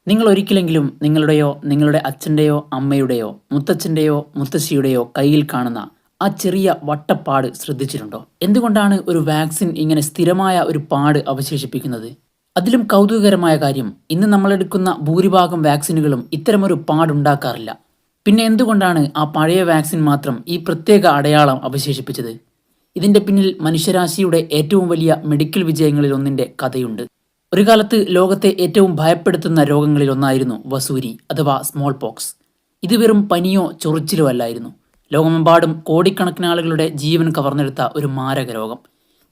നിങ്ങൾ ഒരിക്കലെങ്കിലും നിങ്ങളുടെയോ നിങ്ങളുടെ അച്ഛൻ്റെയോ അമ്മയുടെയോ മുത്തച്ഛൻ്റെയോ മുത്തശ്ശിയുടെയോ കയ്യിൽ കാണുന്ന ആ ചെറിയ വട്ടപ്പാട് ശ്രദ്ധിച്ചിട്ടുണ്ടോ? എന്തുകൊണ്ടാണ് ഒരു വാക്സിൻ ഇങ്ങനെ സ്ഥിരമായ ഒരു പാട് അവശേഷിപ്പിക്കുന്നത്? അതിലും കൗതുകകരമായ കാര്യം, ഇന്ന് നമ്മളെടുക്കുന്ന ഭൂരിഭാഗം വാക്സിനുകളും ഇത്തരമൊരു പാടുണ്ടാക്കാറില്ല. പിന്നെ എന്തുകൊണ്ടാണ് ആ പഴയ വാക്സിൻ മാത്രം ഈ പ്രത്യേക അടയാളം അവശേഷിപ്പിച്ചത്? ഇതിന്റെ പിന്നിൽ മനുഷ്യരാശിയുടെ ഏറ്റവും വലിയ മെഡിക്കൽ വിജയങ്ങളിൽ ഒന്നിന്റെ കഥയുണ്ട്. ഒരു കാലത്ത് ലോകത്തെ ഏറ്റവും ഭയപ്പെടുത്തുന്ന രോഗങ്ങളിൽ ഒന്നായിരുന്നു വസൂരി അഥവാ സ്മോൾ പോക്സ്. ഇത് വെറും പനിയോ ചൊറിച്ചിലോ അല്ലായിരുന്നു. ലോകമെമ്പാടും കോടിക്കണക്കിന് ആളുകളുടെ ജീവൻ കവർന്നെടുത്ത ഒരു മാരക രോഗം.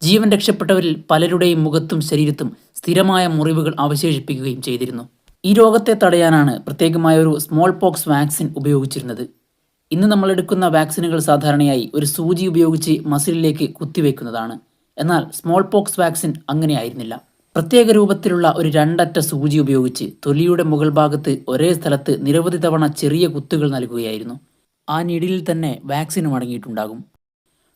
ജീവൻ രക്ഷപ്പെട്ടവരിൽ പലരുടെയും മുഖത്തും ശരീരത്തും സ്ഥിരമായ മുറിവുകൾ അവശേഷിപ്പിക്കുകയും ചെയ്തിരുന്നു. ഈ രോഗത്തെ തടയാനാണ് പ്രത്യേകമായ ഒരു സ്മോൾ പോക്സ് വാക്സിൻ ഉപയോഗിച്ചിരുന്നത്. ഇന്ന് നമ്മൾ എടുക്കുന്ന വാക്സിനുകൾ സാധാരണയായി ഒരു സൂചി ഉപയോഗിച്ച് മസിലിലേക്ക് കുത്തിവെക്കുന്നതാണ്. എന്നാൽ സ്മോൾ പോക്സ് വാക്സിൻ അങ്ങനെയായിരുന്നില്ല. പ്രത്യേക രൂപത്തിലുള്ള ഒരു രണ്ടറ്റ സൂചി ഉപയോഗിച്ച് തൊലിയുടെ മുകൾ ഭാഗത്ത് ഒരേ സ്ഥലത്ത് നിരവധി തവണ ചെറിയ കുത്തുകൾ നൽകുകയായിരുന്നു. ആ നീഡിലിൽ തന്നെ വാക്സിനും അടങ്ങിയിട്ടുണ്ടാകും.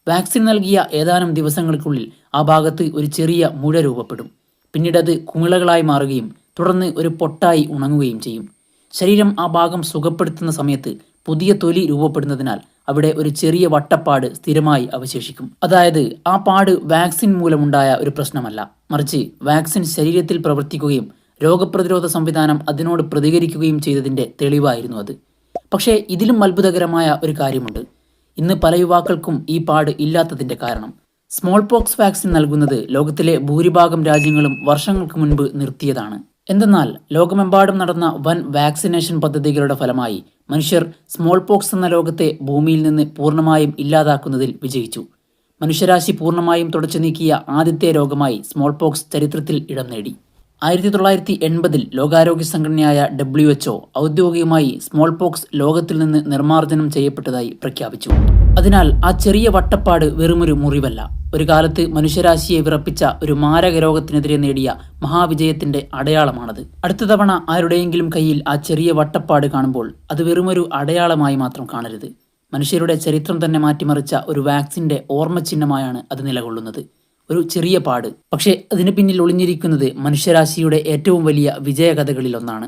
വാക്സിൻ നൽകിയ ഏതാനും ദിവസങ്ങൾക്കുള്ളിൽ ആ ഭാഗത്ത് ഒരു ചെറിയ മുഴ രൂപപ്പെടും. പിന്നീട് അത് കുമിളകളായി മാറുകയും തുടർന്ന് ഒരു പൊട്ടായി ഉണങ്ങുകയും ചെയ്യും. ശരീരം ആ ഭാഗം സുഖപ്പെടുത്തുന്ന സമയത്ത് പുതിയ തൊലി രൂപപ്പെടുന്നതിനാൽ അവിടെ ഒരു ചെറിയ വട്ടപ്പാട് സ്ഥിരമായി അവശേഷിക്കും. അതായത് ആ പാട് വാക്സിൻ മൂലമുണ്ടായ ഒരു പ്രശ്നമല്ല, മറിച്ച് വാക്സിൻ ശരീരത്തിൽ പ്രവർത്തിക്കുകയും രോഗപ്രതിരോധ സംവിധാനം അതിനോട് പ്രതികരിക്കുകയും ചെയ്തതിന്റെ തെളിവായിരുന്നു അത്. പക്ഷേ ഇതിലും അത്ഭുതകരമായ ഒരു കാര്യമുണ്ട്. ഇന്ന് പല യുവാക്കൾക്കും ഈ പാട് ഇല്ലാത്തതിന്റെ കാരണം. സ്മോൾ പോക്സ് വാക്സിൻ നൽകുന്നത് ലോകത്തിലെ ഭൂരിഭാഗം രാജ്യങ്ങളും വർഷങ്ങൾക്ക് മുൻപ് നിർത്തിയതാണ്. എന്തെന്നാൽ ലോകമെമ്പാടും നടന്ന വൻ വാക്സിനേഷൻ പദ്ധതികളുടെ ഫലമായി മനുഷ്യർ സ്മോൾ പോക്സ് എന്ന രോഗത്തെ ഭൂമിയിൽ നിന്ന് പൂർണ്ണമായും ഇല്ലാതാക്കുന്നതിൽ വിജയിച്ചു. മനുഷ്യരാശി പൂർണ്ണമായും തുടച്ചു നീക്കിയ ആദ്യത്തെ രോഗമായി സ്മോൾ പോക്സ് ചരിത്രത്തിൽ ഇടം നേടി. 1980 ലോകാരോഗ്യ സംഘടനയായ WHO ഔദ്യോഗികമായി സ്മോൾ പോക്സ് ലോകത്തിൽ നിന്ന് നിർമ്മാർജ്ജനം ചെയ്യപ്പെട്ടതായി പ്രഖ്യാപിച്ചു. അതിനാൽ ആ ചെറിയ വട്ടപ്പാട് വെറുമൊരു മുറിവല്ല, ഒരു കാലത്ത് മനുഷ്യരാശിയെ വിറപ്പിച്ച ഒരു മാരക രോഗത്തിനെതിരെ നേടിയ മഹാവിജയത്തിന്റെ അടയാളമാണത്. അടുത്ത തവണ ആരുടെയെങ്കിലും കയ്യിൽ ആ ചെറിയ വട്ടപ്പാട് കാണുമ്പോൾ അത് വെറുമൊരു അടയാളമായി മാത്രം കാണരുത്. മനുഷ്യരുടെ ചരിത്രം തന്നെ മാറ്റിമറിച്ച ഒരു വാക്സിന്റെ ഓർമ്മചിഹ്നമായാണ് അത് നിലകൊള്ളുന്നത്. ഒരു ചെറിയ പാട്, പക്ഷേ അതിന് പിന്നിൽ ഒളിഞ്ഞിരിക്കുന്നത് മനുഷ്യരാശിയുടെ ഏറ്റവും വലിയ വിജയകഥകളിൽ ഒന്നാണ്.